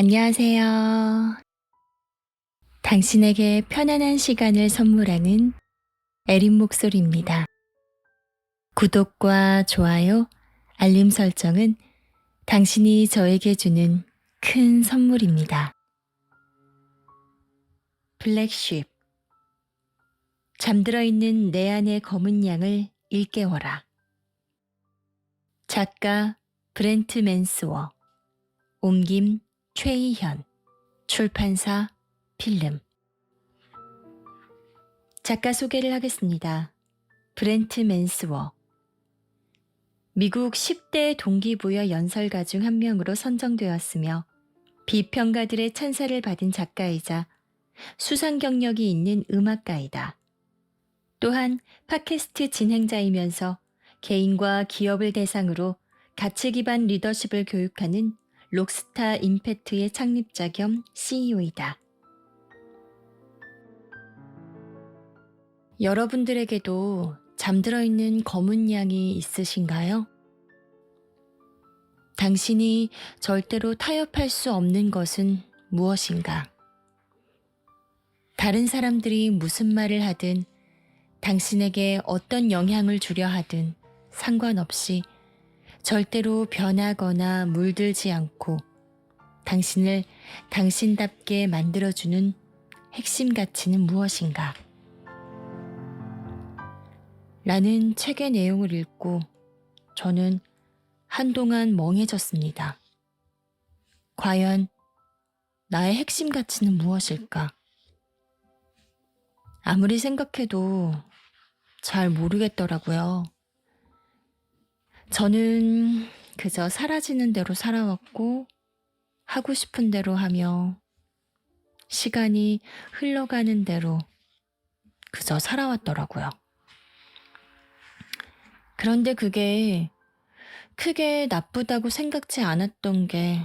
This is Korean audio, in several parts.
안녕하세요. 당신에게 편안한 시간을 선물하는 에린 목소리입니다. 구독과 좋아요, 알림 설정은 당신이 저에게 주는 큰 선물입니다. 블랙쉽. 잠들어 있는 내 안의 검은 양을 일깨워라. 작가 브렌트 맨스워, 옮김 최희현, 출판사 필름. 작가 소개를 하겠습니다. 브렌트 맨스워. 미국 10대 동기부여 연설가 중 한 명으로 선정되었으며 비평가들의 찬사를 받은 작가이자 수상 경력이 있는 음악가이다. 또한 팟캐스트 진행자이면서 개인과 기업을 대상으로 가치 기반 리더십을 교육하는 록스타 임팩트의 창립자 겸 CEO이다. 여러분들에게도 잠들어 있는 검은 양이 있으신가요? 당신이 절대로 타협할 수 없는 것은 무엇인가? 다른 사람들이 무슨 말을 하든 당신에게 어떤 영향을 주려 하든 상관없이 절대로 변하거나 물들지 않고 당신을 당신답게 만들어주는 핵심 가치는 무엇인가? 라는 책의 내용을 읽고 저는 한동안 멍해졌습니다. 과연 나의 핵심 가치는 무엇일까? 아무리 생각해도 잘 모르겠더라고요. 저는 그저 사라지는 대로 살아왔고 하고 싶은 대로 하며 시간이 흘러가는 대로 그저 살아왔더라고요. 그런데 그게 크게 나쁘다고 생각지 않았던 게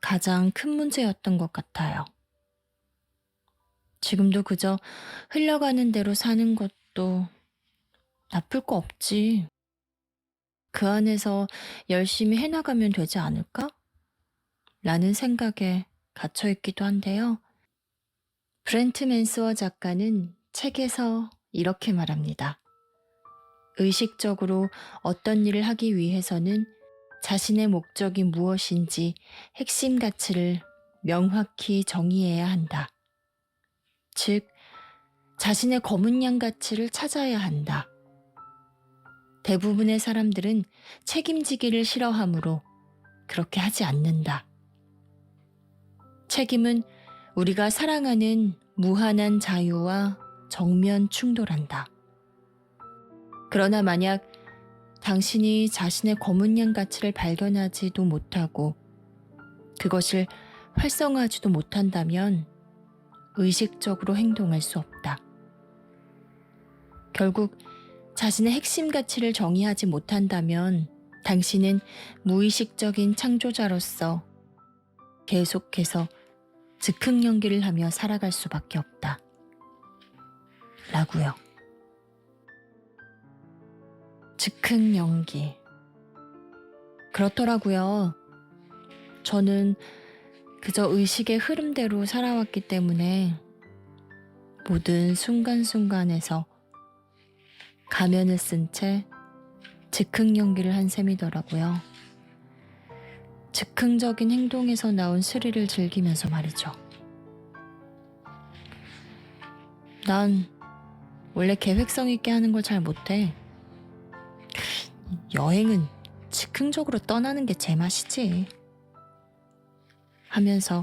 가장 큰 문제였던 것 같아요. 지금도 그저 흘러가는 대로 사는 것도 나쁠 거 없지. 그 안에서 열심히 해나가면 되지 않을까? 라는 생각에 갇혀있기도 한데요. 브렌트 맨스워 작가는 책에서 이렇게 말합니다. 의식적으로 어떤 일을 하기 위해서는 자신의 목적이 무엇인지 핵심 가치를 명확히 정의해야 한다. 즉, 자신의 검은 양 가치를 찾아야 한다. 대부분의 사람들은 책임지기를 싫어하므로 그렇게 하지 않는다. 책임은 우리가 사랑하는 무한한 자유와 정면 충돌한다. 그러나 만약 당신이 자신의 검은 양 가치를 발견하지도 못하고 그것을 활성화하지도 못한다면 의식적으로 행동할 수 없다. 결국 자신의 핵심 가치를 정의하지 못한다면 당신은 무의식적인 창조자로서 계속해서 즉흥 연기를 하며 살아갈 수밖에 없다. 라고요. 즉흥 연기. 그렇더라고요. 저는 그저 의식의 흐름대로 살아왔기 때문에 모든 순간순간에서 가면을 쓴 채 즉흥 연기를 한 셈이더라고요. 즉흥적인 행동에서 나온 스릴을 즐기면서 말이죠. 난 원래 계획성 있게 하는 걸 잘 못해. 여행은 즉흥적으로 떠나는 게 제 맛이지. 하면서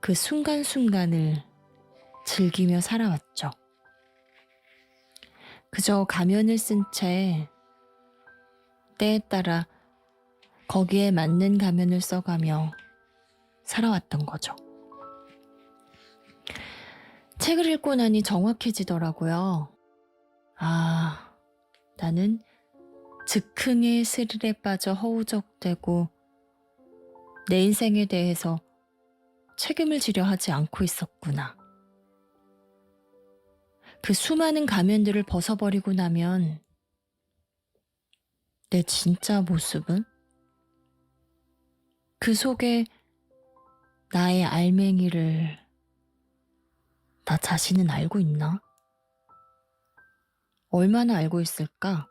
그 순간순간을 즐기며 살아왔죠. 그저 가면을 쓴 채 때에 따라 거기에 맞는 가면을 써가며 살아왔던 거죠. 책을 읽고 나니 정확해지더라고요. 아, 나는 즉흥의 스릴에 빠져 허우적대고 내 인생에 대해서 책임을 지려 하지 않고 있었구나. 그 수많은 가면들을 벗어버리고 나면 내 진짜 모습은? 그 속에 나의 알맹이를 나 자신은 알고 있나? 얼마나 알고 있을까?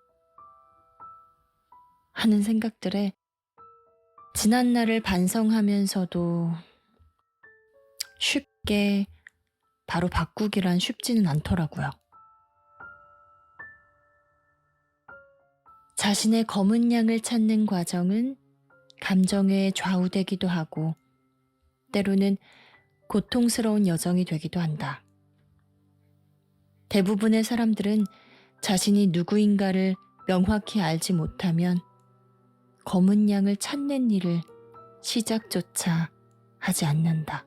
하는 생각들에 지난 날을 반성하면서도 쉽게 바로 바꾸기란 쉽지는 않더라고요. 자신의 검은 양을 찾는 과정은 감정에 좌우되기도 하고 때로는 고통스러운 여정이 되기도 한다. 대부분의 사람들은 자신이 누구인가를 명확히 알지 못하면 검은 양을 찾는 일을 시작조차 하지 않는다.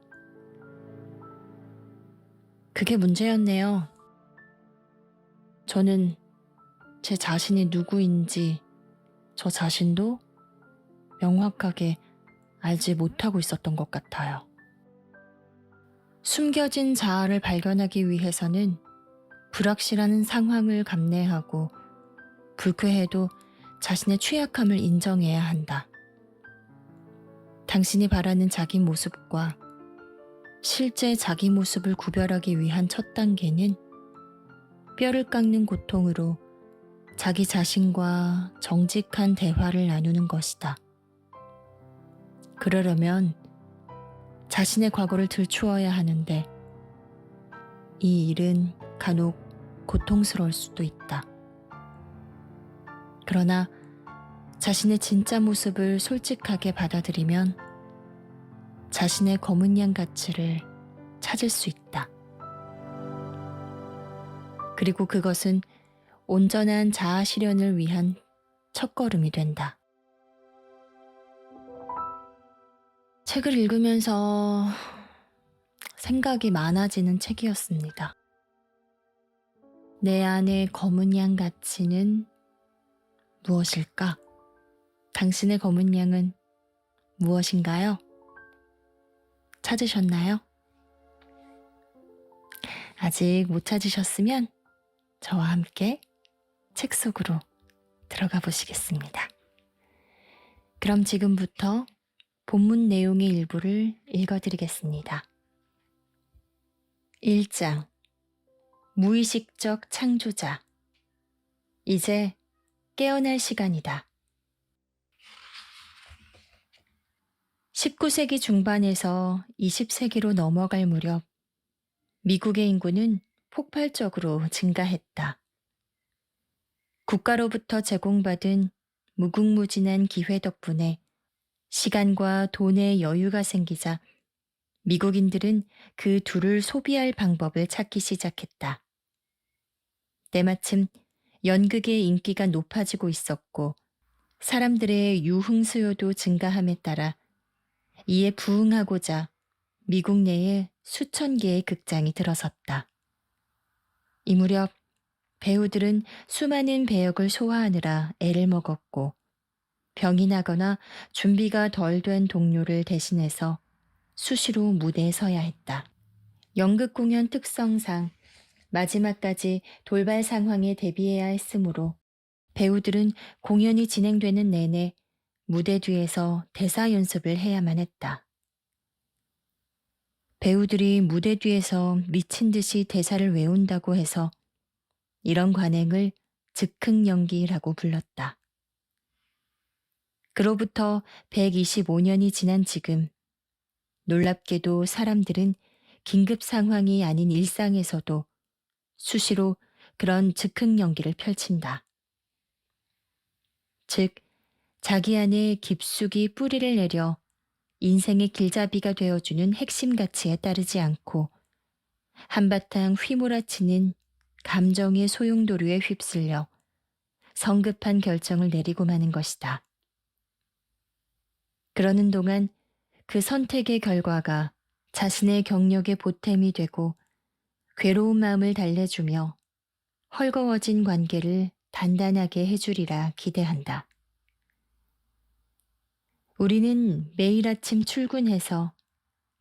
그게 문제였네요. 저는 제 자신이 누구인지 저 자신도 명확하게 알지 못하고 있었던 것 같아요. 숨겨진 자아를 발견하기 위해서는 불확실한 상황을 감내하고 불쾌해도 자신의 취약함을 인정해야 한다. 당신이 바라는 자기 모습과 실제 자기 모습을 구별하기 위한 첫 단계는 뼈를 깎는 고통으로 자기 자신과 정직한 대화를 나누는 것이다. 그러려면 자신의 과거를 들추어야 하는데 이 일은 간혹 고통스러울 수도 있다. 그러나 자신의 진짜 모습을 솔직하게 받아들이면 자신의 검은 양 가치를 찾을 수 있다. 그리고 그것은 온전한 자아 실현을 위한 첫걸음이 된다. 책을 읽으면서 생각이 많아지는 책이었습니다. 내 안의 검은 양 가치는 무엇일까? 당신의 검은 양은 무엇인가요? 찾으셨나요? 아직 못 찾으셨으면 저와 함께 책 속으로 들어가 보시겠습니다. 그럼 지금부터 본문 내용의 일부를 읽어드리겠습니다. 1장 무의식적 창조자. 이제 깨어날 시간이다. 19세기 중반에서 20세기로 넘어갈 무렵 미국의 인구는 폭발적으로 증가했다. 국가로부터 제공받은 무궁무진한 기회 덕분에 시간과 돈의 여유가 생기자 미국인들은 그 둘을 소비할 방법을 찾기 시작했다. 때마침 연극의 인기가 높아지고 있었고 사람들의 유흥 수요도 증가함에 따라 이에 부응하고자 미국 내에 수천 개의 극장이 들어섰다. 이 무렵 배우들은 수많은 배역을 소화하느라 애를 먹었고 병이 나거나 준비가 덜 된 동료를 대신해서 수시로 무대에 서야 했다. 연극 공연 특성상 마지막까지 돌발 상황에 대비해야 했으므로 배우들은 공연이 진행되는 내내 무대 뒤에서 대사 연습을 해야만 했다. 배우들이 무대 뒤에서 미친 듯이 대사를 외운다고 해서 이런 관행을 즉흥 연기라고 불렀다. 그로부터 125년이 지난 지금 놀랍게도 사람들은 긴급 상황이 아닌 일상에서도 수시로 그런 즉흥 연기를 펼친다. 즉, 자기 안에 깊숙이 뿌리를 내려 인생의 길잡이가 되어주는 핵심 가치에 따르지 않고 한바탕 휘몰아치는 감정의 소용돌이에 휩쓸려 성급한 결정을 내리고 마는 것이다. 그러는 동안 그 선택의 결과가 자신의 경력의 보탬이 되고 괴로운 마음을 달래주며 헐거워진 관계를 단단하게 해주리라 기대한다. 우리는 매일 아침 출근해서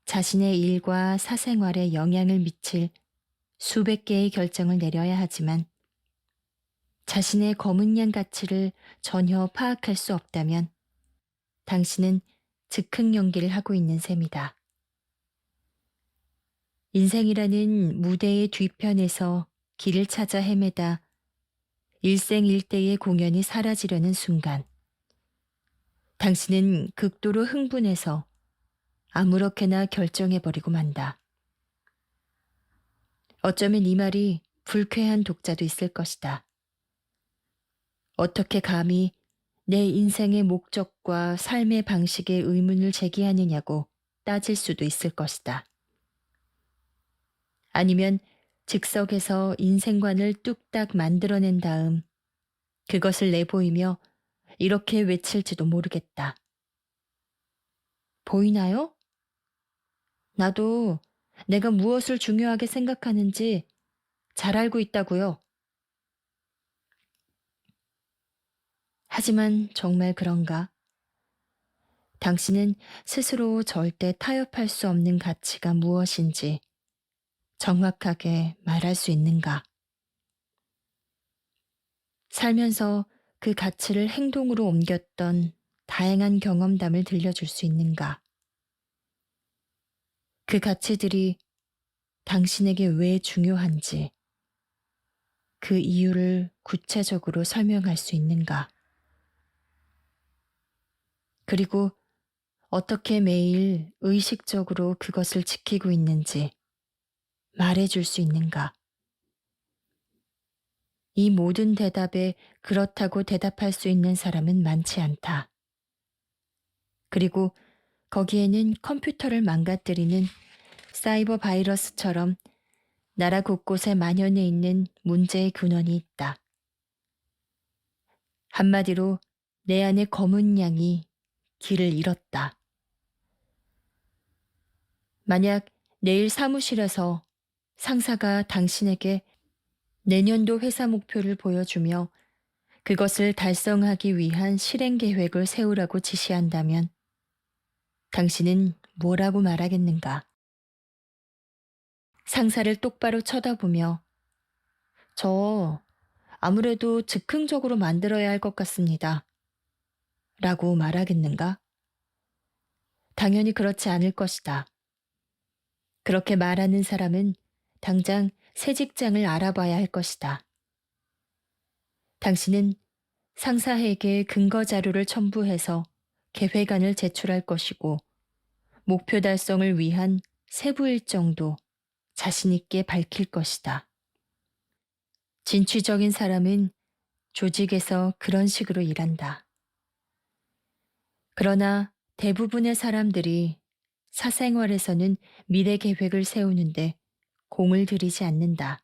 자신의 일과 사생활에 영향을 미칠 수백 개의 결정을 내려야 하지만 자신의 검은 양 가치를 전혀 파악할 수 없다면 당신은 즉흥 연기를 하고 있는 셈이다. 인생이라는 무대의 뒤편에서 길을 찾아 헤매다 일생일대의 공연이 사라지려는 순간, 당신은 극도로 흥분해서 아무렇게나 결정해버리고 만다. 어쩌면 이 말이 불쾌한 독자도 있을 것이다. 어떻게 감히 내 인생의 목적과 삶의 방식에 의문을 제기하느냐고 따질 수도 있을 것이다. 아니면 즉석에서 인생관을 뚝딱 만들어낸 다음 그것을 내보이며 이렇게 외칠지도 모르겠다. 보이나요? 나도 내가 무엇을 중요하게 생각하는지 잘 알고 있다고요. 하지만 정말 그런가? 당신은 스스로 절대 타협할 수 없는 가치가 무엇인지 정확하게 말할 수 있는가? 살면서 그 가치를 행동으로 옮겼던 다양한 경험담을 들려줄 수 있는가? 그 가치들이 당신에게 왜 중요한지 그 이유를 구체적으로 설명할 수 있는가? 그리고 어떻게 매일 의식적으로 그것을 지키고 있는지 말해줄 수 있는가? 이 모든 대답에 그렇다고 대답할 수 있는 사람은 많지 않다. 그리고 거기에는 컴퓨터를 망가뜨리는 사이버 바이러스처럼 나라 곳곳에 만연해 있는 문제의 근원이 있다. 한마디로 내 안의 검은 양이 길을 잃었다. 만약 내일 사무실에서 상사가 당신에게 내년도 회사 목표를 보여주며 그것을 달성하기 위한 실행 계획을 세우라고 지시한다면 당신은 뭐라고 말하겠는가? 상사를 똑바로 쳐다보며 저 아무래도 즉흥적으로 만들어야 할 것 같습니다. 라고 말하겠는가? 당연히 그렇지 않을 것이다. 그렇게 말하는 사람은 당장 새 직장을 알아봐야 할 것이다. 당신은 상사에게 근거 자료를 첨부해서 계획안을 제출할 것이고 목표 달성을 위한 세부 일정도 자신있게 밝힐 것이다. 진취적인 사람은 조직에서 그런 식으로 일한다. 그러나 대부분의 사람들이 사생활에서는 미래 계획을 세우는데 공을 들이지 않는다.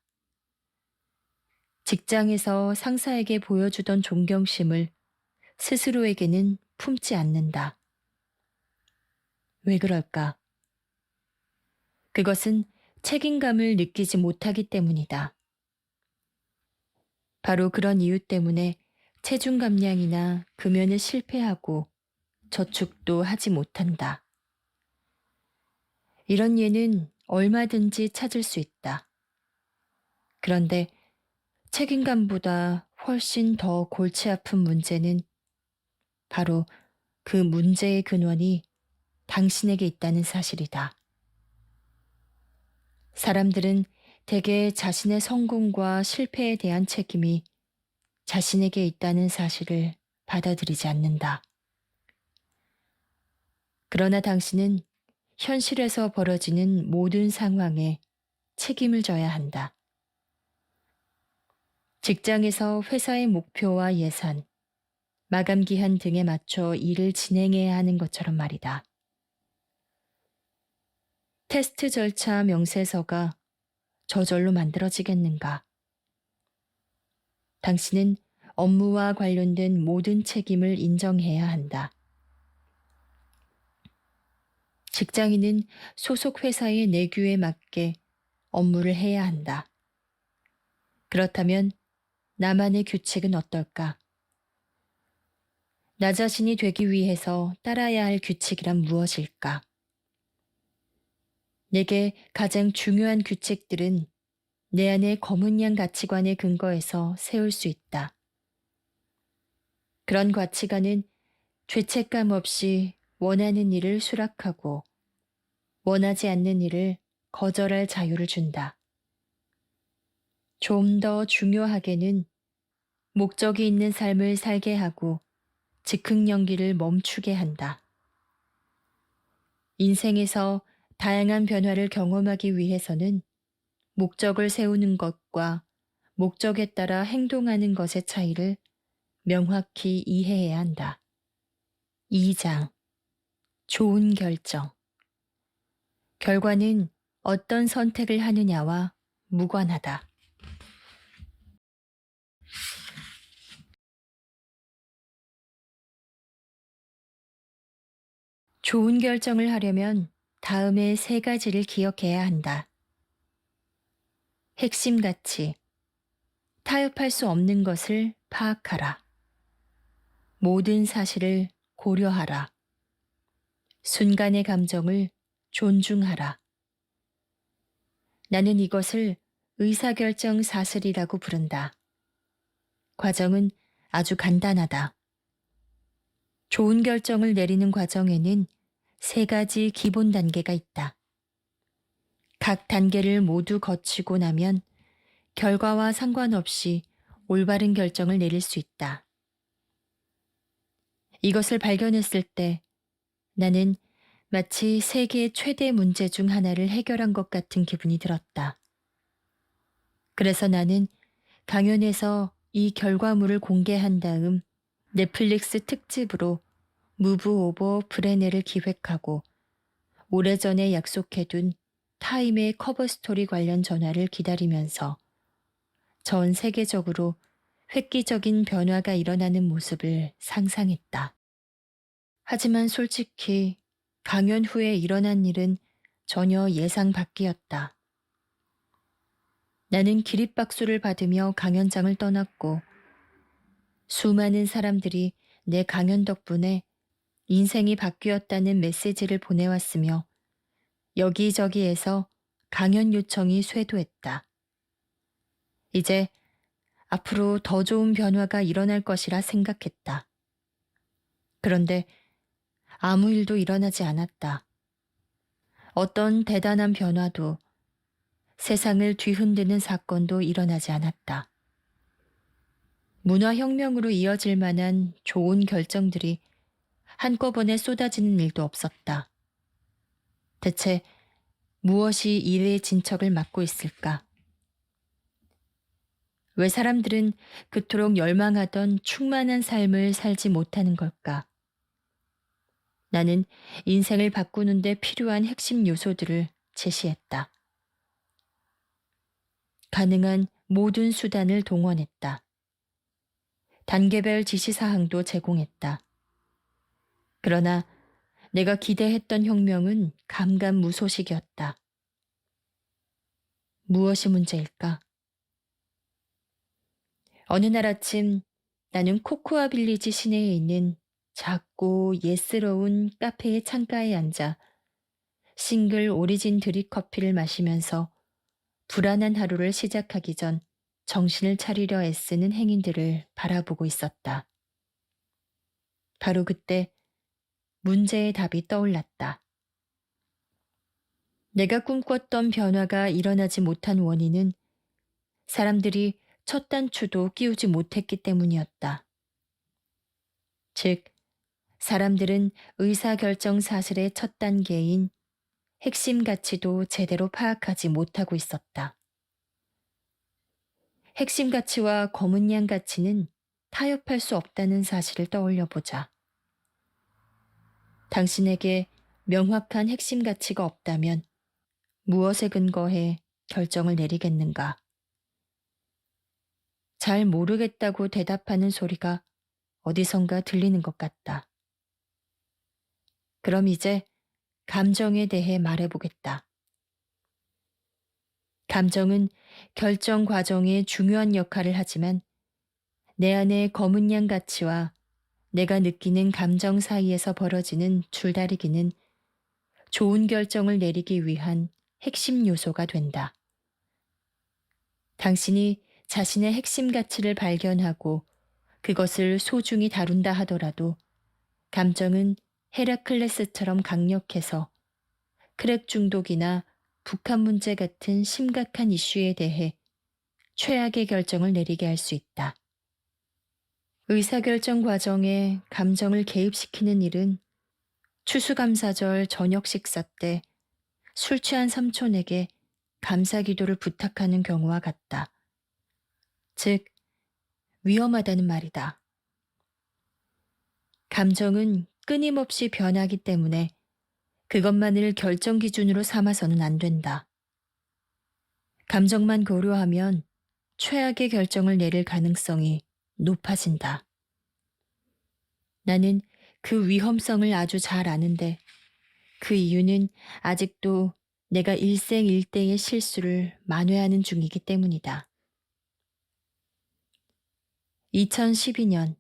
직장에서 상사에게 보여주던 존경심을 스스로에게는 품지 않는다. 왜 그럴까? 그것은 책임감을 느끼지 못하기 때문이다. 바로 그런 이유 때문에 체중 감량이나 금연을 실패하고 저축도 하지 못한다. 이런 예는 얼마든지 찾을 수 있다. 그런데 책임감보다 훨씬 더 골치 아픈 문제는 바로 그 문제의 근원이 당신에게 있다는 사실이다. 사람들은 대개 자신의 성공과 실패에 대한 책임이 자신에게 있다는 사실을 받아들이지 않는다. 그러나 당신은 현실에서 벌어지는 모든 상황에 책임을 져야 한다. 직장에서 회사의 목표와 예산, 마감 기한 등에 맞춰 일을 진행해야 하는 것처럼 말이다. 테스트 절차 명세서가 저절로 만들어지겠는가? 당신은 업무와 관련된 모든 책임을 인정해야 한다. 직장인은 소속 회사의 내규에 맞게 업무를 해야 한다. 그렇다면 나만의 규칙은 어떨까? 나 자신이 되기 위해서 따라야 할 규칙이란 무엇일까? 내게 가장 중요한 규칙들은 내 안의 검은 양 가치관에 근거해서 세울 수 있다. 그런 가치관은 죄책감 없이 원하는 일을 수락하고 원하지 않는 일을 거절할 자유를 준다. 좀 더 중요하게는 목적이 있는 삶을 살게 하고 즉흥 연기를 멈추게 한다. 인생에서 다양한 변화를 경험하기 위해서는 목적을 세우는 것과 목적에 따라 행동하는 것의 차이를 명확히 이해해야 한다. 2장. 좋은 결정. 결과는 어떤 선택을 하느냐와 무관하다. 좋은 결정을 하려면 다음의 세 가지를 기억해야 한다. 핵심 가치. 타협할 수 없는 것을 파악하라. 모든 사실을 고려하라. 순간의 감정을 존중하라. 나는 이것을 의사결정 사슬이라고 부른다. 과정은 아주 간단하다. 좋은 결정을 내리는 과정에는 세 가지 기본 단계가 있다. 각 단계를 모두 거치고 나면 결과와 상관없이 올바른 결정을 내릴 수 있다. 이것을 발견했을 때 나는 마치 세계 최대 문제 중 하나를 해결한 것 같은 기분이 들었다. 그래서 나는 강연에서 이 결과물을 공개한 다음 넷플릭스 특집으로 무브 오버 브레네를 기획하고 오래전에 약속해둔 타임의 커버 스토리 관련 전화를 기다리면서 전 세계적으로 획기적인 변화가 일어나는 모습을 상상했다. 하지만 솔직히 강연 후에 일어난 일은 전혀 예상 밖이었다. 나는 기립박수를 받으며 강연장을 떠났고 수많은 사람들이 내 강연 덕분에 인생이 바뀌었다는 메시지를 보내왔으며 여기저기에서 강연 요청이 쇄도했다. 이제 앞으로 더 좋은 변화가 일어날 것이라 생각했다. 그런데 아무 일도 일어나지 않았다. 어떤 대단한 변화도 세상을 뒤흔드는 사건도 일어나지 않았다. 문화혁명으로 이어질 만한 좋은 결정들이 한꺼번에 쏟아지는 일도 없었다. 대체 무엇이 일의 진척을 막고 있을까? 왜 사람들은 그토록 열망하던 충만한 삶을 살지 못하는 걸까? 나는 인생을 바꾸는데 필요한 핵심 요소들을 제시했다. 가능한 모든 수단을 동원했다. 단계별 지시사항도 제공했다. 그러나 내가 기대했던 혁명은 감감무소식이었다. 무엇이 문제일까? 어느 날 아침 나는 코코아 빌리지 시내에 있는 작고 예스러운 카페의 창가에 앉아 싱글 오리진 드립 커피를 마시면서 불안한 하루를 시작하기 전 정신을 차리려 애쓰는 행인들을 바라보고 있었다. 바로 그때 문제의 답이 떠올랐다. 내가 꿈꿨던 변화가 일어나지 못한 원인은 사람들이 첫 단추도 끼우지 못했기 때문이었다. 즉, 사람들은 의사결정 사슬의 첫 단계인 핵심 가치도 제대로 파악하지 못하고 있었다. 핵심 가치와 검은 양 가치는 타협할 수 없다는 사실을 떠올려 보자. 당신에게 명확한 핵심 가치가 없다면 무엇에 근거해 결정을 내리겠는가? 잘 모르겠다고 대답하는 소리가 어디선가 들리는 것 같다. 그럼 이제 감정에 대해 말해보겠다. 감정은 결정 과정에 중요한 역할을 하지만 내 안의 검은 양 가치와 내가 느끼는 감정 사이에서 벌어지는 줄다리기는 좋은 결정을 내리기 위한 핵심 요소가 된다. 당신이 자신의 핵심 가치를 발견하고 그것을 소중히 다룬다 하더라도 감정은 헤라클레스처럼 강력해서 크랙 중독이나 북한 문제 같은 심각한 이슈에 대해 최악의 결정을 내리게 할 수 있다. 의사결정 과정에 감정을 개입시키는 일은 추수감사절 저녁 식사 때 술 취한 삼촌에게 감사 기도를 부탁하는 경우와 같다. 즉, 위험하다는 말이다. 감정은 끊임없이 변하기 때문에 그것만을 결정 기준으로 삼아서는 안 된다. 감정만 고려하면 최악의 결정을 내릴 가능성이 높아진다. 나는 그 위험성을 아주 잘 아는데 그 이유는 아직도 내가 일생일대의 실수를 만회하는 중이기 때문이다. 2012년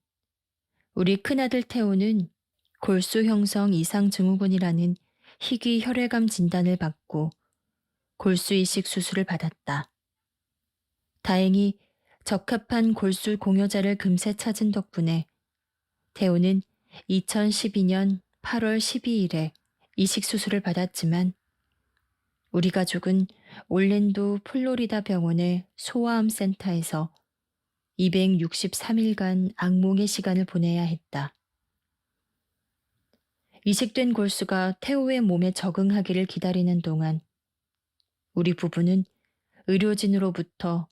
우리 큰아들 태호는 골수 형성 이상 증후군이라는 희귀 혈액암 진단을 받고 골수 이식 수술을 받았다. 다행히 적합한 골수 공여자를 금세 찾은 덕분에 태호는 2012년 8월 12일에 이식 수술을 받았지만 우리 가족은 올랜도 플로리다 병원의 소아암 센터에서 263일간 악몽의 시간을 보내야 했다. 이식된 골수가 태호의 몸에 적응하기를 기다리는 동안 우리 부부는 의료진으로부터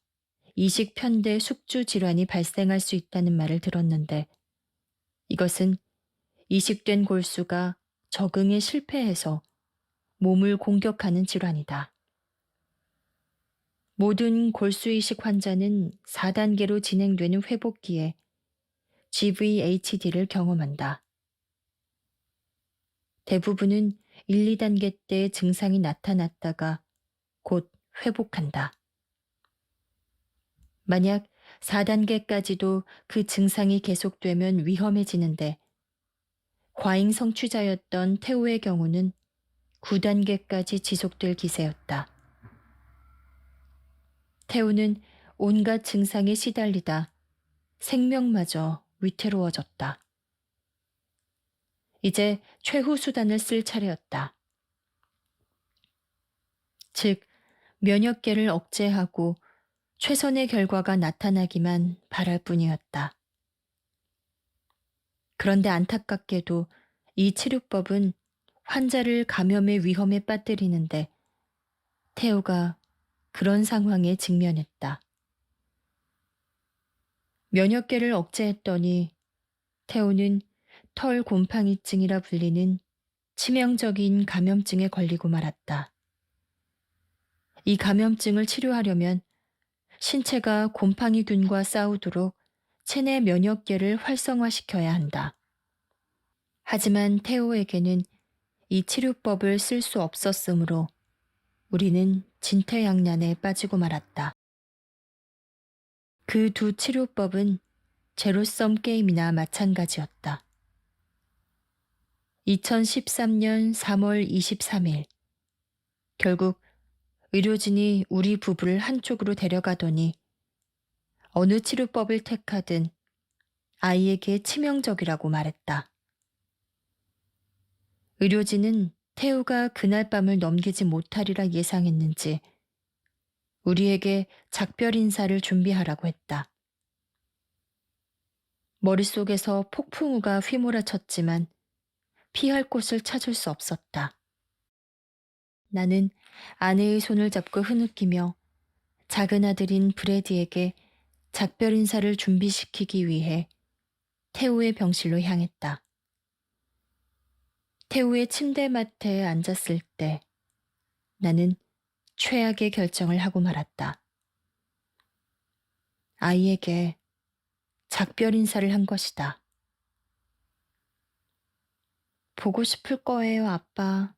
이식 편대 숙주 질환이 발생할 수 있다는 말을 들었는데 이것은 이식된 골수가 적응에 실패해서 몸을 공격하는 질환이다. 모든 골수 이식 환자는 4단계로 진행되는 회복기에 GVHD를 경험한다. 대부분은 1, 2단계 때 증상이 나타났다가 곧 회복한다. 만약 4단계까지도 그 증상이 계속되면 위험해지는데 과잉 성취자였던 태호의 경우는 9단계까지 지속될 기세였다. 태호는 온갖 증상에 시달리다 생명마저 위태로워졌다. 이제 최후 수단을 쓸 차례였다. 즉, 면역계를 억제하고 최선의 결과가 나타나기만 바랄 뿐이었다. 그런데 안타깝게도 이 치료법은 환자를 감염의 위험에 빠뜨리는데 태호가 그런 상황에 직면했다. 면역계를 억제했더니 태호는 털 곰팡이증이라 불리는 치명적인 감염증에 걸리고 말았다. 이 감염증을 치료하려면 신체가 곰팡이균과 싸우도록 체내 면역계를 활성화시켜야 한다. 하지만 태호에게는 이 치료법을 쓸 수 없었으므로 우리는 진퇴양난에 빠지고 말았다. 그 두 치료법은 제로섬 게임이나 마찬가지였다. 2013년 3월 23일 결국 의료진이 우리 부부를 한쪽으로 데려가더니 어느 치료법을 택하든 아이에게 치명적이라고 말했다. 의료진은 태우가 그날 밤을 넘기지 못하리라 예상했는지 우리에게 작별 인사를 준비하라고 했다. 머릿속에서 폭풍우가 휘몰아쳤지만 피할 곳을 찾을 수 없었다. 나는 아내의 손을 잡고 흐느끼며 작은 아들인 브래디에게 작별 인사를 준비시키기 위해 태우의 병실로 향했다. 태우의 침대맡에 앉았을 때 나는 최악의 결정을 하고 말았다. 아이에게 작별 인사를 한 것이다. 보고 싶을 거예요, 아빠.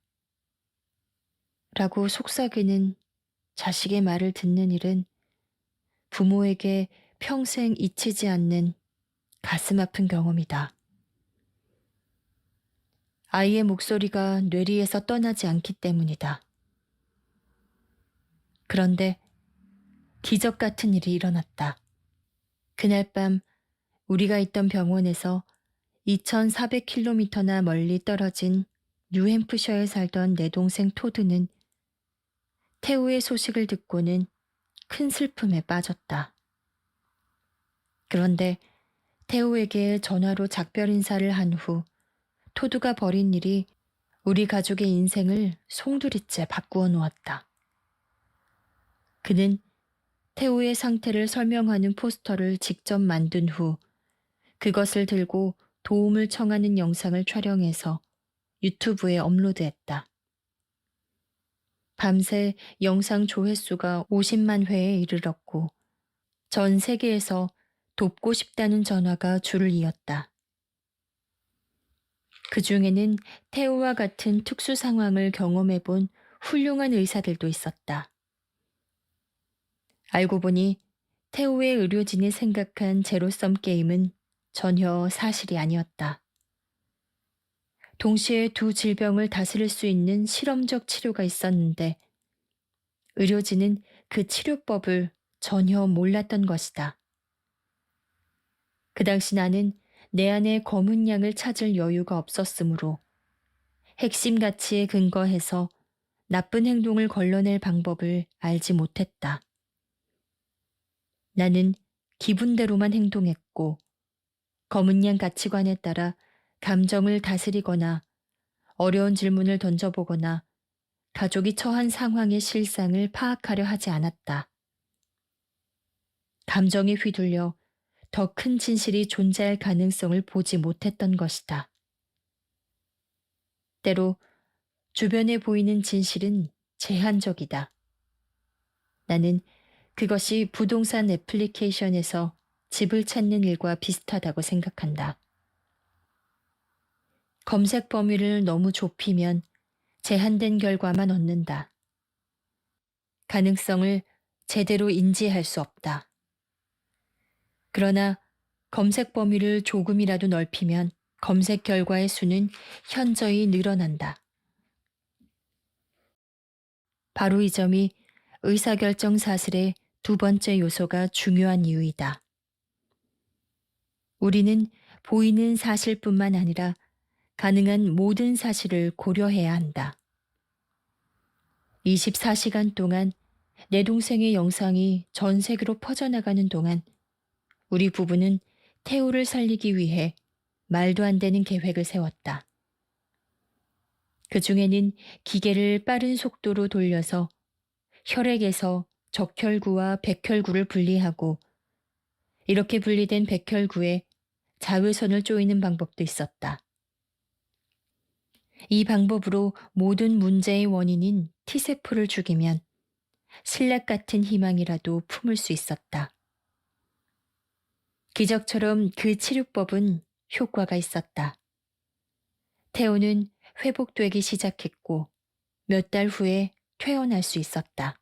라고 속삭이는 자식의 말을 듣는 일은 부모에게 평생 잊히지 않는 가슴 아픈 경험이다. 아이의 목소리가 뇌리에서 떠나지 않기 때문이다. 그런데 기적 같은 일이 일어났다. 그날 밤 우리가 있던 병원에서 2,400km나 멀리 떨어진 뉴햄프셔에 살던 내 동생 토드는 태우의 소식을 듣고는 큰 슬픔에 빠졌다. 그런데 태우에게 전화로 작별 인사를 한 후 토두가 벌인 일이 우리 가족의 인생을 송두리째 바꾸어 놓았다. 그는 태우의 상태를 설명하는 포스터를 직접 만든 후 그것을 들고 도움을 청하는 영상을 촬영해서 유튜브에 업로드했다. 밤새 영상 조회수가 50만 회에 이르렀고 전 세계에서 돕고 싶다는 전화가 줄을 이었다. 그 중에는 태우와 같은 특수 상황을 경험해 본 훌륭한 의사들도 있었다. 알고 보니 태우의 의료진이 생각한 제로섬 게임은 전혀 사실이 아니었다. 동시에 두 질병을 다스릴 수 있는 실험적 치료가 있었는데 의료진은 그 치료법을 전혀 몰랐던 것이다. 그 당시 나는 내 안에 검은 양을 찾을 여유가 없었으므로 핵심 가치에 근거해서 나쁜 행동을 걸러낼 방법을 알지 못했다. 나는 기분대로만 행동했고 검은 양 가치관에 따라 감정을 다스리거나 어려운 질문을 던져보거나 가족이 처한 상황의 실상을 파악하려 하지 않았다. 감정에 휘둘려 더 큰 진실이 존재할 가능성을 보지 못했던 것이다. 때로 주변에 보이는 진실은 제한적이다. 나는 그것이 부동산 애플리케이션에서 집을 찾는 일과 비슷하다고 생각한다. 검색 범위를 너무 좁히면 제한된 결과만 얻는다. 가능성을 제대로 인지할 수 없다. 그러나 검색 범위를 조금이라도 넓히면 검색 결과의 수는 현저히 늘어난다. 바로 이 점이 의사결정 사슬의 두 번째 요소가 중요한 이유이다. 우리는 보이는 사실뿐만 아니라 가능한 모든 사실을 고려해야 한다. 24시간 동안 내 동생의 영상이 전 세계로 퍼져나가는 동안 우리 부부는 태우를 살리기 위해 말도 안 되는 계획을 세웠다. 그 중에는 기계를 빠른 속도로 돌려서 혈액에서 적혈구와 백혈구를 분리하고 이렇게 분리된 백혈구에 자외선을 쪼이는 방법도 있었다. 이 방법으로 모든 문제의 원인인 T세포를 죽이면 신락 같은 희망이라도 품을 수 있었다. 기적처럼 그 치료법은 효과가 있었다. 태호는 회복되기 시작했고 몇 달 후에 퇴원할 수 있었다.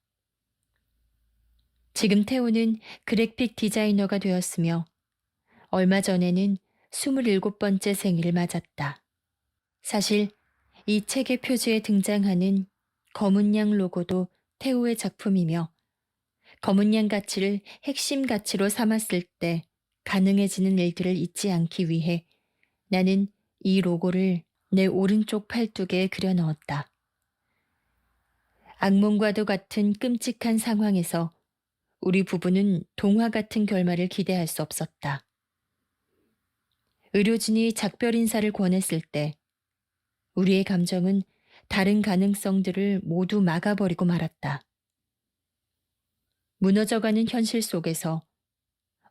지금 태호는 그래픽 디자이너가 되었으며 얼마 전에는 27번째 생일을 맞았다. 사실 이 책의 표지에 등장하는 검은 양 로고도 태호의 작품이며 검은 양 가치를 핵심 가치로 삼았을 때 가능해지는 일들을 잊지 않기 위해 나는 이 로고를 내 오른쪽 팔뚝에 그려 넣었다. 악몽과도 같은 끔찍한 상황에서 우리 부부는 동화 같은 결말을 기대할 수 없었다. 의료진이 작별 인사를 권했을 때 우리의 감정은 다른 가능성들을 모두 막아버리고 말았다. 무너져가는 현실 속에서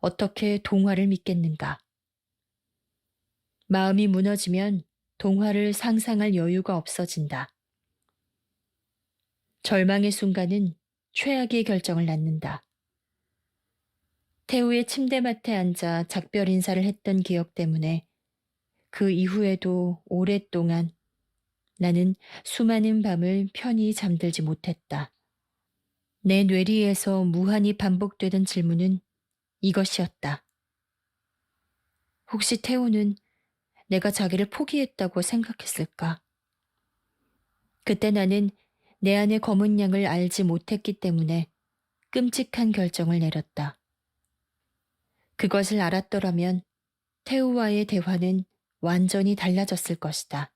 어떻게 동화를 믿겠는가? 마음이 무너지면 동화를 상상할 여유가 없어진다. 절망의 순간은 최악의 결정을 낳는다. 태우의 침대맡에 앉아 작별 인사를 했던 기억 때문에 그 이후에도 오랫동안 나는 수많은 밤을 편히 잠들지 못했다. 내 뇌리에서 무한히 반복되던 질문은 이것이었다. 혹시 태우는 내가 자기를 포기했다고 생각했을까? 그때 나는 내 안의 검은 양을 알지 못했기 때문에 끔찍한 결정을 내렸다. 그것을 알았더라면 태우와의 대화는 완전히 달라졌을 것이다.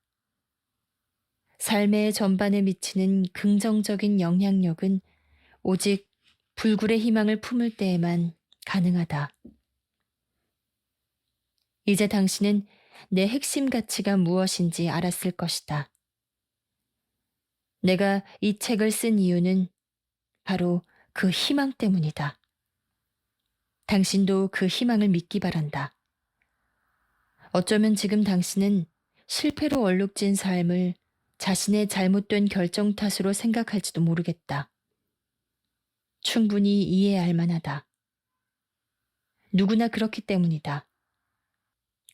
삶의 전반에 미치는 긍정적인 영향력은 오직 불굴의 희망을 품을 때에만 가능하다. 이제 당신은 내 핵심 가치가 무엇인지 알았을 것이다. 내가 이 책을 쓴 이유는 바로 그 희망 때문이다. 당신도 그 희망을 믿기 바란다. 어쩌면 지금 당신은 실패로 얼룩진 삶을 자신의 잘못된 결정 탓으로 생각할지도 모르겠다. 충분히 이해할 만하다. 누구나 그렇기 때문이다.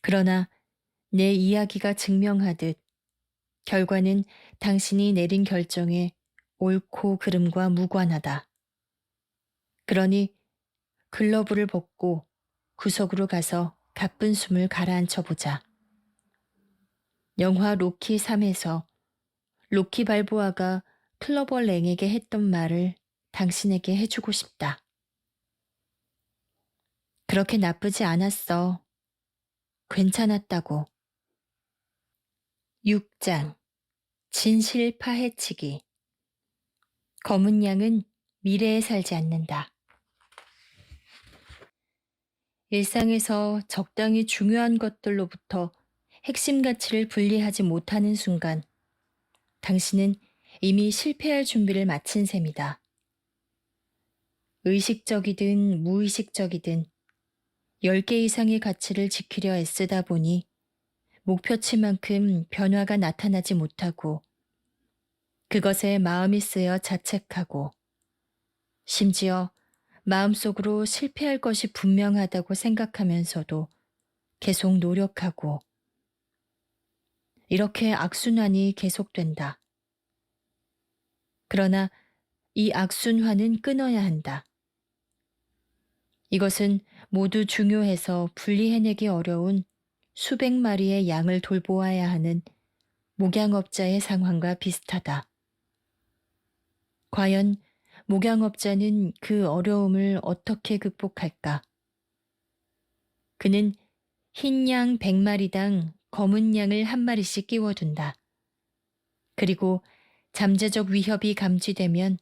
그러나 내 이야기가 증명하듯 결과는 당신이 내린 결정에 옳고 그름과 무관하다. 그러니 글러브를 벗고 구석으로 가서 가쁜 숨을 가라앉혀 보자. 영화 로키 3에서 로키 발보아가 클로버 랭에게 했던 말을 당신에게 해주고 싶다. 그렇게 나쁘지 않았어. 괜찮았다고. 6장 진실 파헤치기. 검은 양은 미래에 살지 않는다. 일상에서 적당히 중요한 것들로부터 핵심 가치를 분리하지 못하는 순간 당신은 이미 실패할 준비를 마친 셈이다. 의식적이든 무의식적이든 10개 이상의 가치를 지키려 애쓰다 보니 목표치만큼 변화가 나타나지 못하고 그것에 마음이 쓰여 자책하고 심지어 마음속으로 실패할 것이 분명하다고 생각하면서도 계속 노력하고 이렇게 악순환이 계속된다. 그러나 이 악순환은 끊어야 한다. 이것은 모두 중요해서 분리해내기 어려운 수백 마리의 양을 돌보아야 하는 목양업자의 상황과 비슷하다. 과연 목양업자는 그 어려움을 어떻게 극복할까? 그는 흰 양 100마리당 검은 양을 1마리씩 끼워둔다. 그리고 잠재적 위협이 감지되면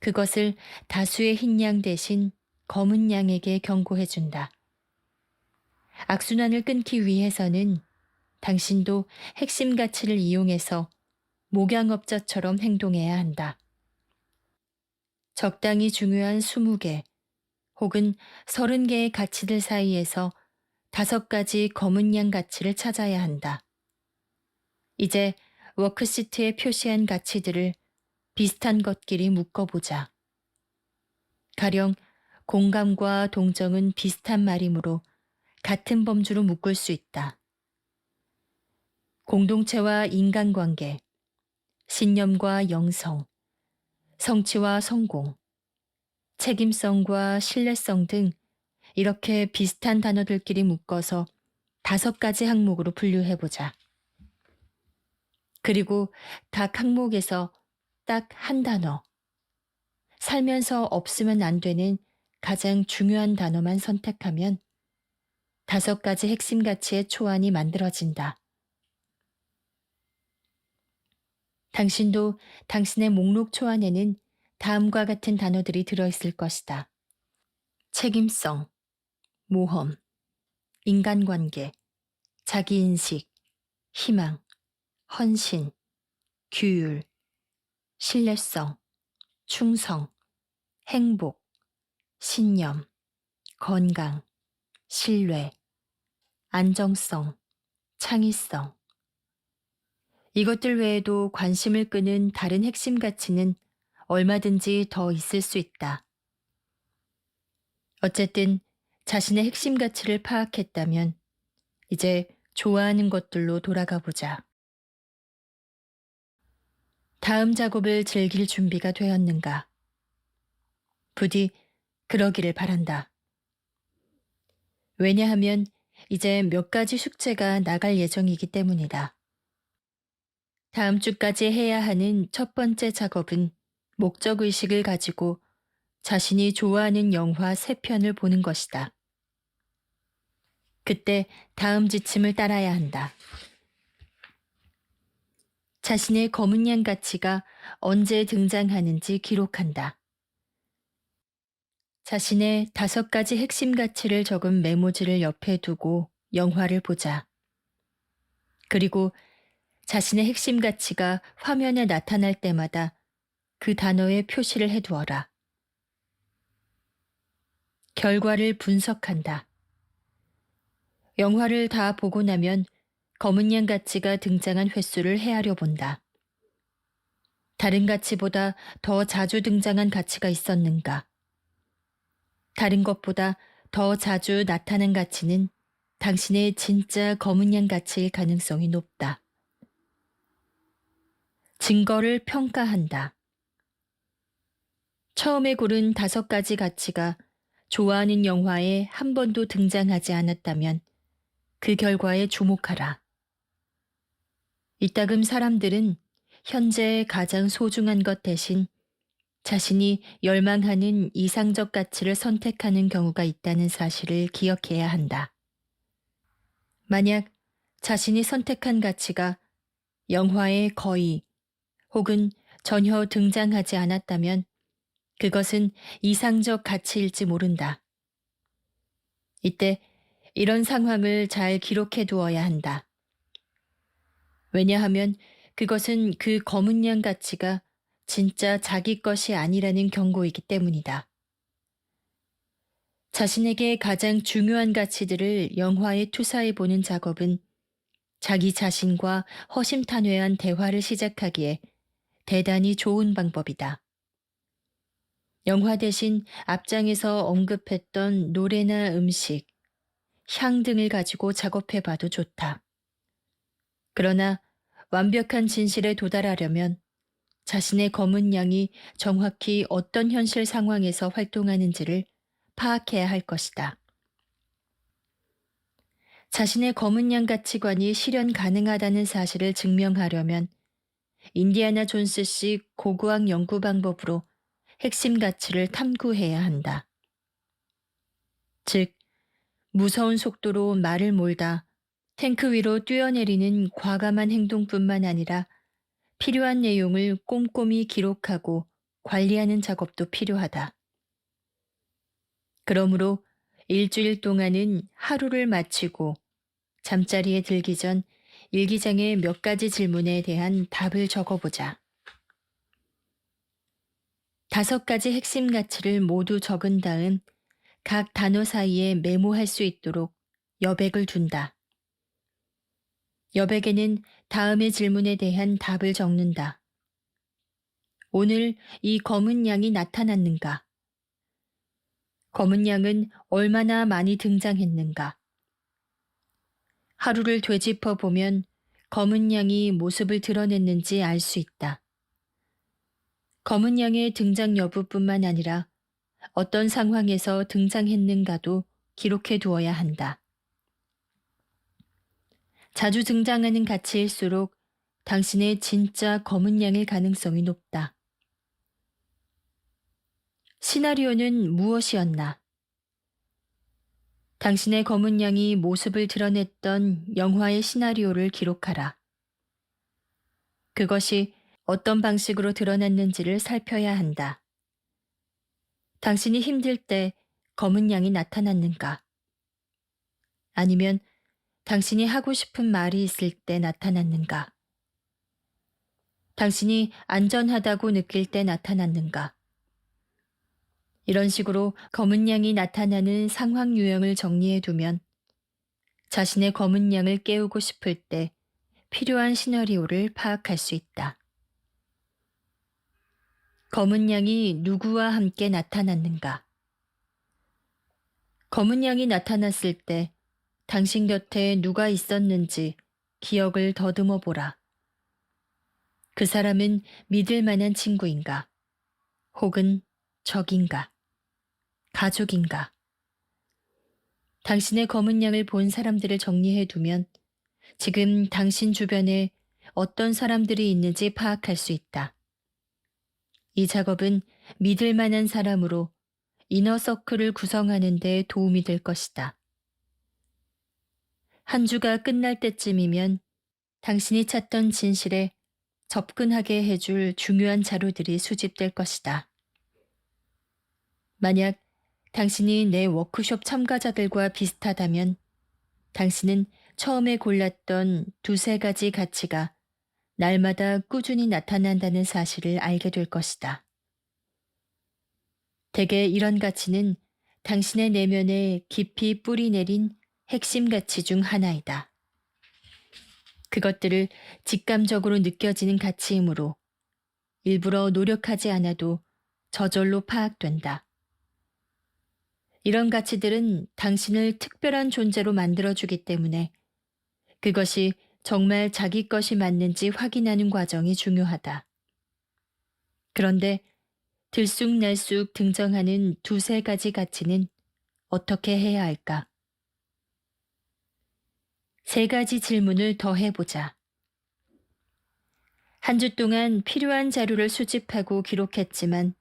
그것을 다수의 흰 양 대신 검은 양에게 경고해준다. 악순환을 끊기 위해서는 당신도 핵심 가치를 이용해서 목양업자처럼 행동해야 한다. 적당히 중요한 20개 혹은 30개의 가치들 사이에서 5가지 검은 양 가치를 찾아야 한다. 이제 워크시트에 표시한 가치들을 비슷한 것끼리 묶어보자. 가령 공감과 동정은 비슷한 말이므로 같은 범주로 묶을 수 있다. 공동체와 인간관계, 신념과 영성, 성취와 성공, 책임성과 신뢰성 등 이렇게 비슷한 단어들끼리 묶어서 5가지 항목으로 분류해보자. 그리고 각 항목에서 딱 한 단어, 살면서 없으면 안 되는 가장 중요한 단어만 선택하면 5가지 핵심 가치의 초안이 만들어진다. 당신도 당신의 목록 초안에는 다음과 같은 단어들이 들어있을 것이다. 책임성, 모험, 인간관계, 자기인식, 희망, 헌신, 규율, 신뢰성, 충성, 행복, 신념, 건강, 신뢰, 안정성, 창의성. 이것들 외에도 관심을 끄는 다른 핵심 가치는 얼마든지 더 있을 수 있다. 어쨌든 자신의 핵심 가치를 파악했다면 이제 좋아하는 것들로 돌아가 보자. 다음 작업을 즐길 준비가 되었는가? 부디 그러기를 바란다. 왜냐하면 이제 몇 가지 숙제가 나갈 예정이기 때문이다. 다음 주까지 해야 하는 첫 번째 작업은 목적의식을 가지고 자신이 좋아하는 영화 3편을 보는 것이다. 그때 다음 지침을 따라야 한다. 자신의 검은 양 가치가 언제 등장하는지 기록한다. 자신의 5가지 핵심 가치를 적은 메모지를 옆에 두고 영화를 보자. 그리고 자신의 핵심 가치가 화면에 나타날 때마다 그 단어에 표시를 해두어라. 결과를 분석한다. 영화를 다 보고 나면 검은 양 가치가 등장한 횟수를 헤아려 본다. 다른 가치보다 더 자주 등장한 가치가 있었는가? 다른 것보다 더 자주 나타난 가치는 당신의 진짜 검은 양 가치일 가능성이 높다. 증거를 평가한다. 처음에 고른 5가지 가치가 좋아하는 영화에 한 번도 등장하지 않았다면 그 결과에 주목하라. 이따금 사람들은 현재 가장 소중한 것 대신 자신이 열망하는 이상적 가치를 선택하는 경우가 있다는 사실을 기억해야 한다. 만약 자신이 선택한 가치가 영화에 거의 혹은 전혀 등장하지 않았다면 그것은 이상적 가치일지 모른다. 이때 이런 상황을 잘 기록해 두어야 한다. 왜냐하면 그것은 그 검은 양 가치가 진짜 자기 것이 아니라는 경고이기 때문이다. 자신에게 가장 중요한 가치들을 영화에 투사해 보는 작업은 자기 자신과 허심탄회한 대화를 시작하기에 대단히 좋은 방법이다. 영화 대신 앞장에서 언급했던 노래나 음식, 향 등을 가지고 작업해 봐도 좋다. 그러나 완벽한 진실에 도달하려면 자신의 검은 양이 정확히 어떤 현실 상황에서 활동하는지를 파악해야 할 것이다. 자신의 검은 양 가치관이 실현 가능하다는 사실을 증명하려면 인디아나 존스식 고고학 연구 방법으로 핵심 가치를 탐구해야 한다. 즉, 무서운 속도로 말을 몰다 탱크 위로 뛰어내리는 과감한 행동뿐만 아니라 필요한 내용을 꼼꼼히 기록하고 관리하는 작업도 필요하다. 그러므로 일주일 동안은 하루를 마치고 잠자리에 들기 전 일기장에 몇 가지 질문에 대한 답을 적어보자. 5가지 핵심 가치를 모두 적은 다음 각 단어 사이에 메모할 수 있도록 여백을 둔다. 여백에는 다음의 질문에 대한 답을 적는다. 오늘 이 검은 양이 나타났는가? 검은 양은 얼마나 많이 등장했는가? 하루를 되짚어 보면 검은 양이 모습을 드러냈는지 알 수 있다. 검은 양의 등장 여부뿐만 아니라 어떤 상황에서 등장했는가도 기록해 두어야 한다. 자주 등장하는 가치일수록 당신의 진짜 검은 양일 가능성이 높다. 시나리오는 무엇이었나? 당신의 검은 양이 모습을 드러냈던 영화의 시나리오를 기록하라. 그것이 어떤 방식으로 드러났는지를 살펴야 한다. 당신이 힘들 때 검은 양이 나타났는가? 아니면 당신이 하고 싶은 말이 있을 때 나타났는가? 당신이 안전하다고 느낄 때 나타났는가? 이런 식으로 검은 양이 나타나는 상황 유형을 정리해 두면 자신의 검은 양을 깨우고 싶을 때 필요한 시나리오를 파악할 수 있다. 검은 양이 누구와 함께 나타났는가? 검은 양이 나타났을 때 당신 곁에 누가 있었는지 기억을 더듬어 보라. 그 사람은 믿을 만한 친구인가? 혹은 적인가? 가족인가? 당신의 검은 양을 본 사람들을 정리해 두면 지금 당신 주변에 어떤 사람들이 있는지 파악할 수 있다. 이 작업은 믿을 만한 사람으로 이너서클을 구성하는 데 도움이 될 것이다. 한 주가 끝날 때쯤이면 당신이 찾던 진실에 접근하게 해줄 중요한 자료들이 수집될 것이다. 만약 당신이 내 워크숍 참가자들과 비슷하다면 당신은 처음에 골랐던 두세 가지 가치가 날마다 꾸준히 나타난다는 사실을 알게 될 것이다. 대개 이런 가치는 당신의 내면에 깊이 뿌리 내린 핵심 가치 중 하나이다. 그것들을 직감적으로 느껴지는 가치이므로 일부러 노력하지 않아도 저절로 파악된다. 이런 가치들은 당신을 특별한 존재로 만들어주기 때문에 그것이 정말 자기 것이 맞는지 확인하는 과정이 중요하다. 그런데 들쑥날쑥 등장하는 두세 가지 가치는 어떻게 해야 할까? 세 가지 질문을 더 해보자. 한 주 동안 필요한 자료를 수집하고 기록했지만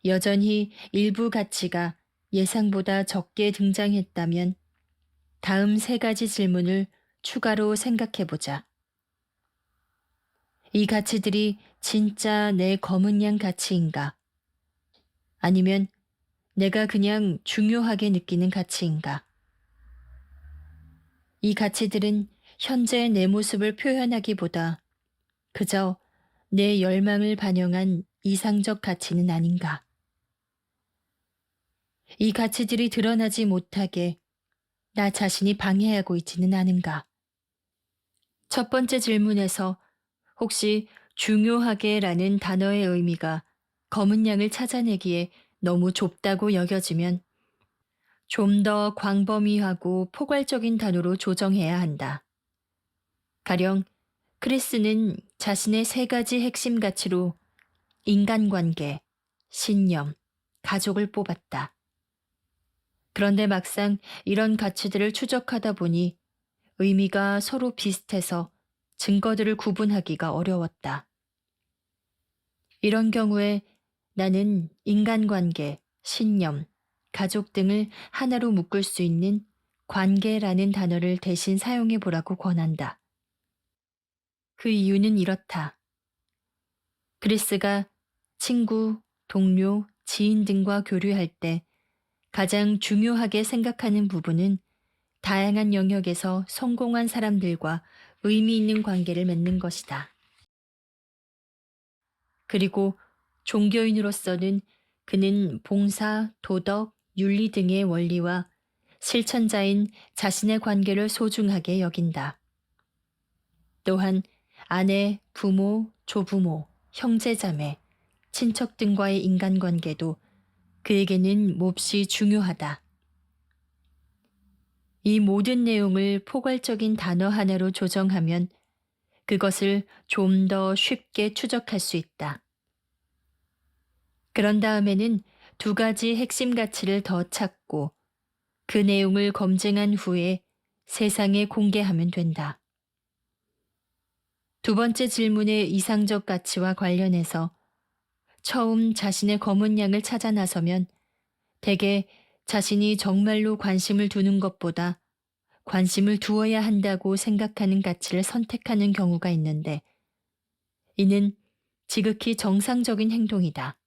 여전히 일부 가치가 예상보다 적게 등장했다면 다음 세 가지 질문을 추가로 생각해보자. 이 가치들이 진짜 내 검은 양 가치인가? 아니면 내가 그냥 중요하게 느끼는 가치인가? 이 가치들은 현재 내 모습을 표현하기보다 그저 내 열망을 반영한 이상적 가치는 아닌가? 이 가치들이 드러나지 못하게 나 자신이 방해하고 있지는 않은가? 첫 번째 질문에서 혹시 중요하게라는 단어의 의미가 검은 양을 찾아내기에 너무 좁다고 여겨지면 좀 더 광범위하고 포괄적인 단어로 조정해야 한다. 가령 크리스는 자신의 세 가지 핵심 가치로 인간관계, 신념, 가족을 뽑았다. 그런데 막상 이런 가치들을 추적하다 보니 의미가 서로 비슷해서 증거들을 구분하기가 어려웠다. 이런 경우에 나는 인간관계, 신념, 가족 등을 하나로 묶을 수 있는 관계라는 단어를 대신 사용해 보라고 권한다. 그 이유는 이렇다. 그리스가 친구, 동료, 지인 등과 교류할 때 가장 중요하게 생각하는 부분은 다양한 영역에서 성공한 사람들과 의미 있는 관계를 맺는 것이다. 그리고 종교인으로서는 그는 봉사, 도덕, 윤리 등의 원리와 실천자인 자신의 관계를 소중하게 여긴다. 또한 아내, 부모, 조부모, 형제자매, 친척 등과의 인간관계도 그에게는 몹시 중요하다. 이 모든 내용을 포괄적인 단어 하나로 조정하면 그것을 좀 더 쉽게 추적할 수 있다. 그런 다음에는 두 가지 핵심 가치를 더 찾고 그 내용을 검증한 후에 세상에 공개하면 된다. 두 번째 질문의 이상적 가치와 관련해서 처음 자신의 검은 양을 찾아 나서면 대개 자신이 정말로 관심을 두는 것보다 관심을 두어야 한다고 생각하는 가치를 선택하는 경우가 있는데 이는 지극히 정상적인 행동이다.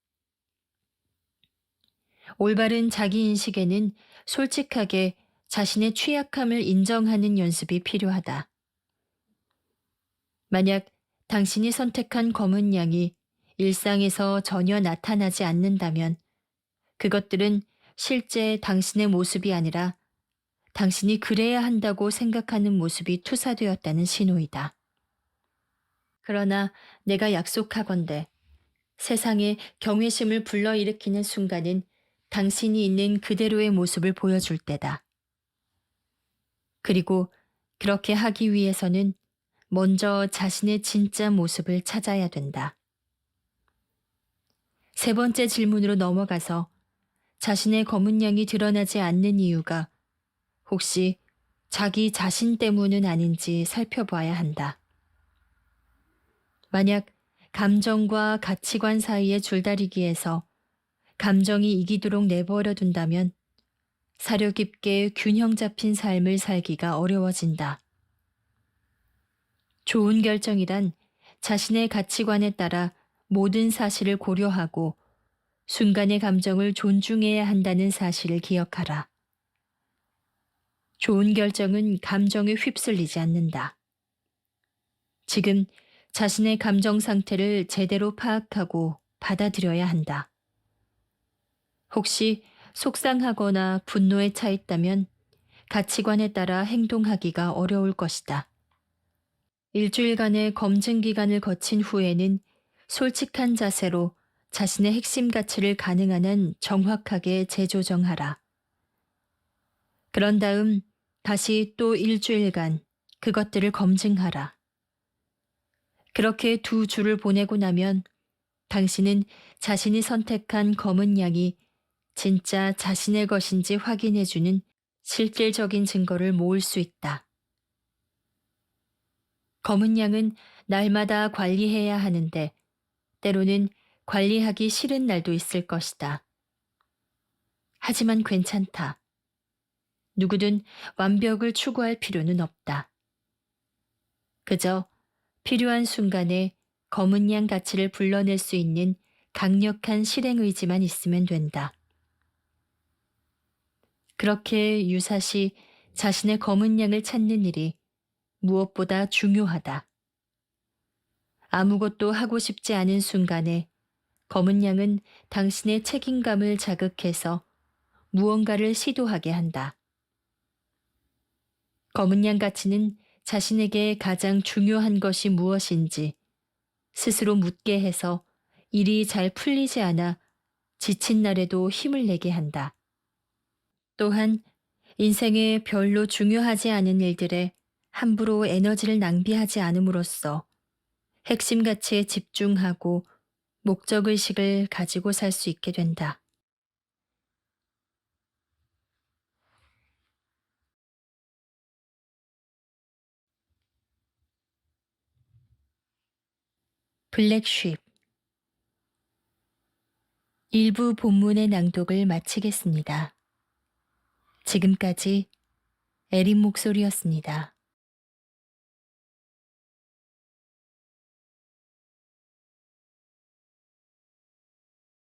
올바른 자기인식에는 솔직하게 자신의 취약함을 인정하는 연습이 필요하다. 만약 당신이 선택한 검은 양이 일상에서 전혀 나타나지 않는다면 그것들은 실제 당신의 모습이 아니라 당신이 그래야 한다고 생각하는 모습이 투사되었다는 신호이다. 그러나 내가 약속하건대 세상에 경외심을 불러일으키는 순간은 당신이 있는 그대로의 모습을 보여줄 때다. 그리고 그렇게 하기 위해서는 먼저 자신의 진짜 모습을 찾아야 된다. 세 번째 질문으로 넘어가서 자신의 검은 양이 드러나지 않는 이유가 혹시 자기 자신 때문은 아닌지 살펴봐야 한다. 만약 감정과 가치관 사이의 줄다리기에서 감정이 이기도록 내버려 둔다면 사려 깊게 균형 잡힌 삶을 살기가 어려워진다. 좋은 결정이란 자신의 가치관에 따라 모든 사실을 고려하고 순간의 감정을 존중해야 한다는 사실을 기억하라. 좋은 결정은 감정에 휩쓸리지 않는다. 지금 자신의 감정 상태를 제대로 파악하고 받아들여야 한다. 혹시 속상하거나 분노에 차 있다면 가치관에 따라 행동하기가 어려울 것이다. 일주일간의 검증 기간을 거친 후에는 솔직한 자세로 자신의 핵심 가치를 가능한 한 정확하게 재조정하라. 그런 다음 다시 또 일주일간 그것들을 검증하라. 그렇게 2주를 보내고 나면 당신은 자신이 선택한 검은 양이 진짜 자신의 것인지 확인해주는 실질적인 증거를 모을 수 있다. 검은 양은 날마다 관리해야 하는데 때로는 관리하기 싫은 날도 있을 것이다. 하지만 괜찮다. 누구든 완벽을 추구할 필요는 없다. 그저 필요한 순간에 검은 양 가치를 불러낼 수 있는 강력한 실행 의지만 있으면 된다. 그렇게 유사시 자신의 검은 양을 찾는 일이 무엇보다 중요하다. 아무것도 하고 싶지 않은 순간에 검은 양은 당신의 책임감을 자극해서 무언가를 시도하게 한다. 검은 양 가치는 자신에게 가장 중요한 것이 무엇인지 스스로 묻게 해서 일이 잘 풀리지 않아 지친 날에도 힘을 내게 한다. 또한 인생에 별로 중요하지 않은 일들에 함부로 에너지를 낭비하지 않음으로써 핵심 가치에 집중하고 목적의식을 가지고 살 수 있게 된다. 블랙쉽. 일부 본문의 낭독을 마치겠습니다. 지금까지 에린 목소리였습니다.